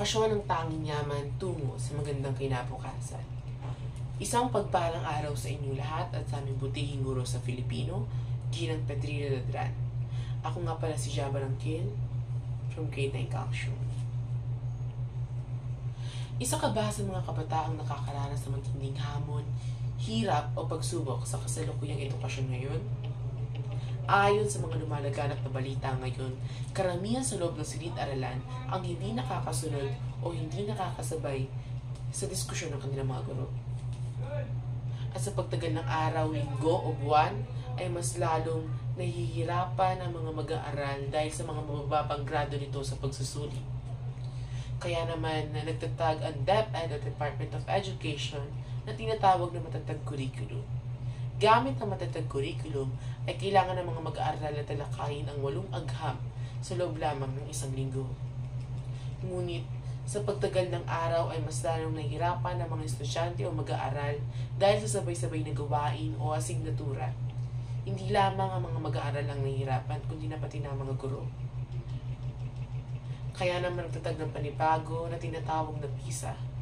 Edukasyon ang tanging yaman tungo sa magandang kinabukasan. Isang pagpalang araw sa inyo lahat at sa aming butihing guro sa Filipino, Ginang Petrina Ladran. Ako nga pala si Java Rangkil from Grade 9 Calcium. Isa ka ba sa mga kabataang nakakaranas ng matinding hamon, hirap o pagsubok sa kasalukuyang edukasyon ngayon? Ayon sa mga lumalaganap na balita ngayon, karamihan sa loob ng silid-aralan ang hindi nakakasunod o hindi nakakasabay sa diskusyon ng kanilang mga guro. At sa pagtagal ng araw, linggo o buwan, ay mas lalong nahihirapan ang mga mag-aaral dahil sa mga mabababang grado nito sa pagsusuri. Kaya naman na nagtatag ang DepEd at Department of Education na tinatawag na matatag curriculum. Gamit ang matatag curriculum ay kailangan ng mga mag-aaral na talakayin ang 8 agham sa loob lamang ng isang linggo. Ngunit sa pagtagal ng araw ay mas lalong nahihirapan ang mga estudyante o mag-aaral dahil sa sabay-sabay na gawain o asignatura. Hindi lamang ang mga mag-aaral ang nahihirapan kundi na pati na mga guro. Kaya naman nagtatag ng panibago na tinatawag na PISA.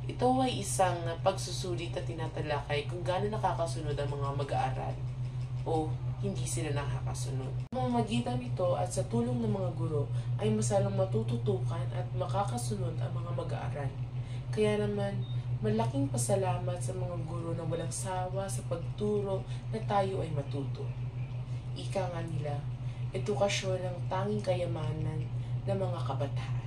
Ito ay isang pagsusulit at tinatalakay kung gaano nakakasunod ang mga mag-aaral o hindi sila nakakasunod. Ang magitan nito at sa tulong ng mga guro ay masalang matututukan at makakasunod ang mga mag-aaral. Kaya naman, malaking pasalamat sa mga guro na walang sawa sa pagturo na tayo ay matuto. Ika nga nila, edukasyon ang tanging kayamanan ng mga kabataan.